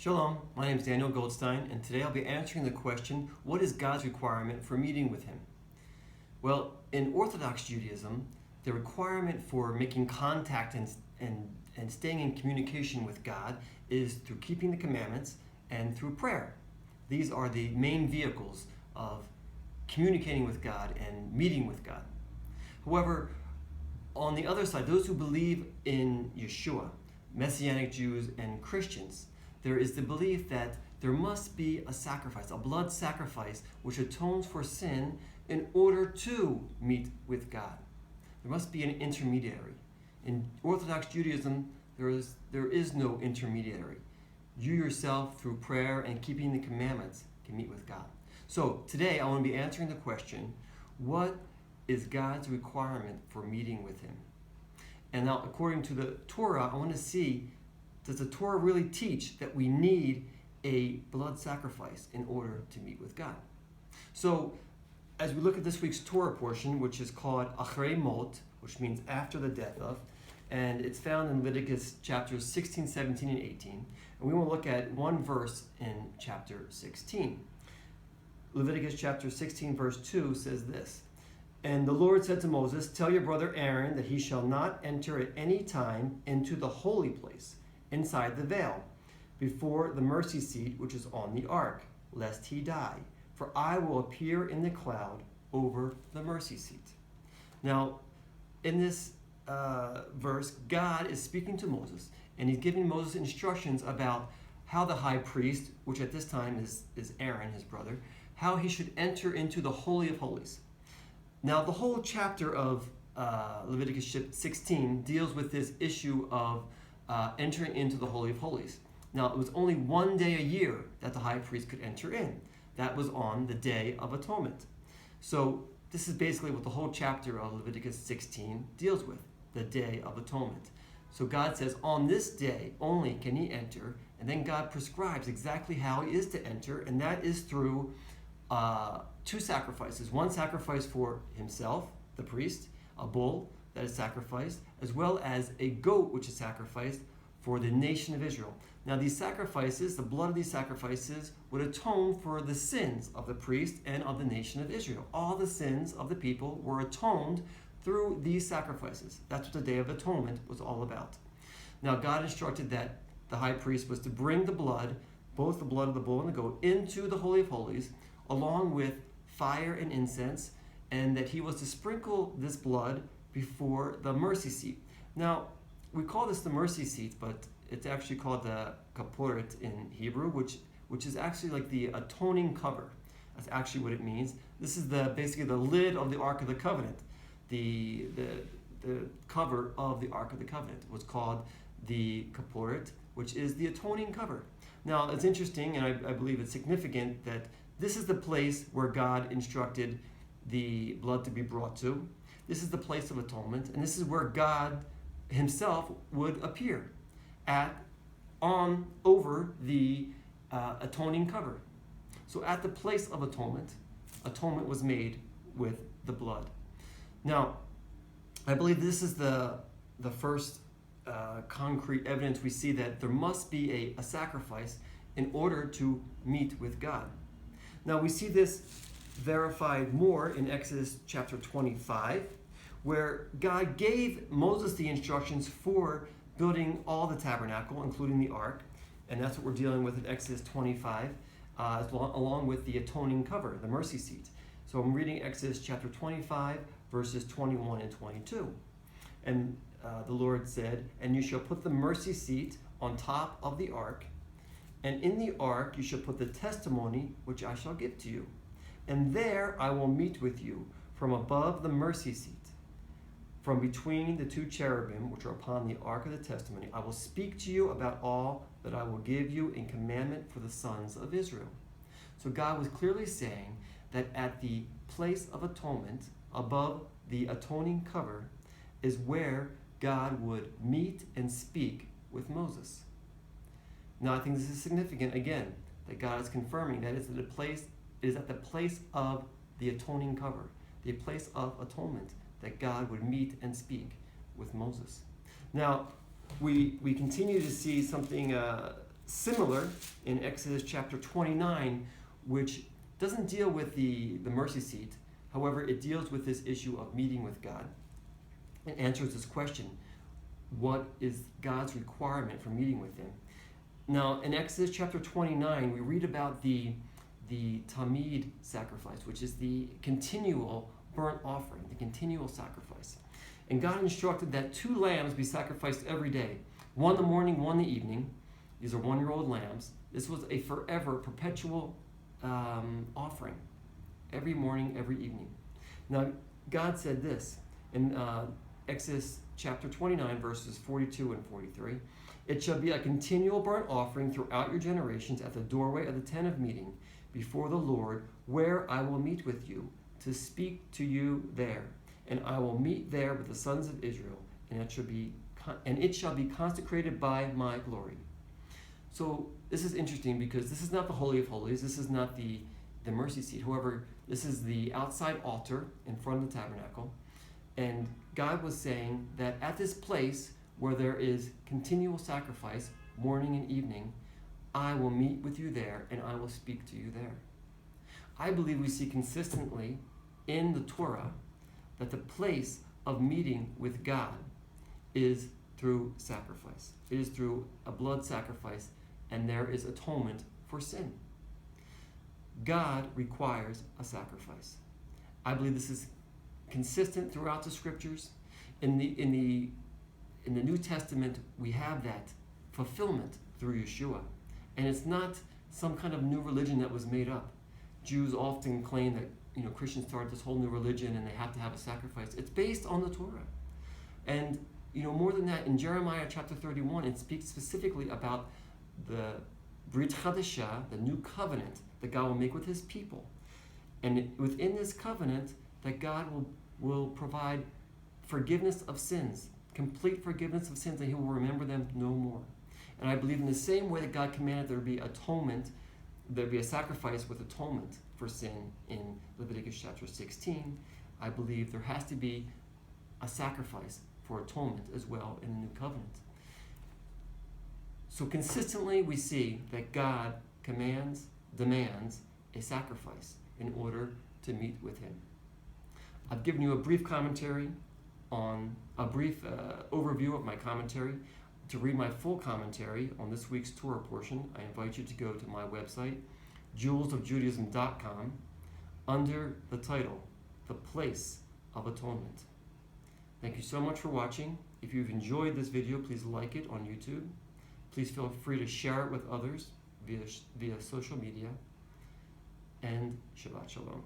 Shalom, my name is Daniel Goldstein, and today I'll be answering the question, what is God's requirement for meeting with Him? Well, in Orthodox Judaism, the requirement for making contact and staying in communication with God is through keeping the commandments and through prayer. These are the main vehicles of communicating with God and meeting with God. However, on the other side, those who believe in Yeshua, Messianic Jews and Christians, there is the belief that there must be a sacrifice, a blood sacrifice, which atones for sin in order to meet with God. There must be an intermediary. In Orthodox Judaism, there is no intermediary. You yourself, through prayer and keeping the commandments, can meet with God. So today I want to be answering the question, what is God's requirement for meeting with Him? And now, according to the Torah, I want to see, does the Torah really teach that we need a blood sacrifice in order to meet with God? So, as we look at this week's Torah portion, which is called Acharei Mot, which means after the death of, and it's found in Leviticus chapters 16, 17, and 18. And we want to look at one verse in chapter 16. Leviticus chapter 16, verse 2 says this, "And the Lord said to Moses, tell your brother Aaron that he shall not enter at any time into the holy place, inside the veil, before the mercy seat which is on the ark, lest he die. For I will appear in the cloud over the mercy seat." Now, in this verse, God is speaking to Moses, and He's giving Moses instructions about how the high priest, which at this time is Aaron, his brother, how he should enter into the Holy of Holies. Now, the whole chapter of Leviticus 16 deals with this issue of entering into the Holy of Holies. Now, it was only one day a year that the high priest could enter in. That was on the Day of Atonement. So this is basically what the whole chapter of Leviticus 16 deals with, the Day of Atonement. So God says on this day only can he enter, and then God prescribes exactly how he is to enter, and that is through two sacrifices. One sacrifice for himself, the priest, a bull that is sacrificed, as well as a goat which is sacrificed for the nation of Israel. Now these sacrifices, the blood of these sacrifices, would atone for the sins of the priest and of the nation of Israel. All the sins of the people were atoned through these sacrifices. That's what the Day of Atonement was all about. Now God instructed that the high priest was to bring the blood, both the blood of the bull and the goat, into the Holy of Holies, along with fire and incense, and that he was to sprinkle this blood before the mercy seat. Now, we call this the mercy seat, but it's actually called the kaporet in Hebrew, which is actually like the atoning cover. That's actually what it means. This is basically the lid of the Ark of the Covenant. The cover of the Ark of the Covenant was called the kaporet, which is the atoning cover. Now, it's interesting, and I believe it's significant, that this is the place where God instructed the blood to be brought to. This is the place of atonement, and this is where God Himself would appear over the atoning cover. So at the place of atonement was made with the blood. Now, I believe this is the first concrete evidence we see that there must be a sacrifice in order to meet with God. Now, we see this verified more in Exodus chapter 25, where God gave Moses the instructions for building all the tabernacle, including the ark, and that's what we're dealing with in Exodus 25, along with the atoning cover, the mercy seat. So I'm reading Exodus chapter 25, verses 21 and 22. And the Lord said, "And you shall put the mercy seat on top of the ark, and in the ark you shall put the testimony which I shall give to you. And there I will meet with you from above the mercy seat. From between the two cherubim which are upon the ark of the testimony, I will speak to you about all that I will give you in commandment for the sons of Israel." So God was clearly saying that at the place of atonement, above the atoning cover, is where God would meet and speak with Moses. Now, I think this is significant, again, that God is confirming that it is at the place of the atoning cover, the place of atonement, that God would meet and speak with Moses. Now, we continue to see something similar in Exodus chapter 29, which doesn't deal with the mercy seat. However, it deals with this issue of meeting with God. It answers this question: what is God's requirement for meeting with him? Now, in Exodus chapter 29, we read about the Tamid sacrifice, which is the continual burnt offering, the continual sacrifice. And God instructed that 2 lambs be sacrificed every day, one in the morning, one in the evening. These are 1-year-old lambs. This was a forever, perpetual offering, every morning, every evening. Now, God said this in Exodus chapter 29, verses 42 and 43. It shall be a continual burnt offering throughout your generations at the doorway of the tent of meeting before the Lord, where I will meet with you to speak to you there. And I will meet there with the sons of Israel, and it shall be consecrated by my glory. So this is interesting because this is not the Holy of Holies. This is not the mercy seat. However, this is the outside altar in front of the tabernacle. And God was saying that at this place where there is continual sacrifice, morning and evening, I will meet with you there and I will speak to you there. I believe we see consistently in the Torah that the place of meeting with God is through sacrifice. It is through a blood sacrifice, and there is atonement for sin. God requires a sacrifice. I believe this is consistent throughout the scriptures. In the New Testament, we have that fulfillment through Yeshua. And it's not some kind of new religion that was made up. Jews often claim that Christians started this whole new religion and they have to have a sacrifice. It's based on the Torah. And more than that, in Jeremiah chapter 31, it speaks specifically about the Brit Chadashah, the new covenant that God will make with his people. And within this covenant, that God will provide forgiveness of sins, complete forgiveness of sins, and he will remember them no more. And I believe in the same way that God commanded there be atonement, there be a sacrifice with atonement for sin in Leviticus chapter 16, I believe there has to be a sacrifice for atonement as well in the new covenant. So consistently we see that God demands a sacrifice in order to meet with him. I've given you a brief commentary overview of my commentary. To read my full commentary on this week's Torah portion, I invite you to go to my website, jewelsofjudaism.com, under the title, The Place of Atonement. Thank you so much for watching. If you've enjoyed this video, please like it on YouTube. Please feel free to share it with others via social media. And Shabbat Shalom.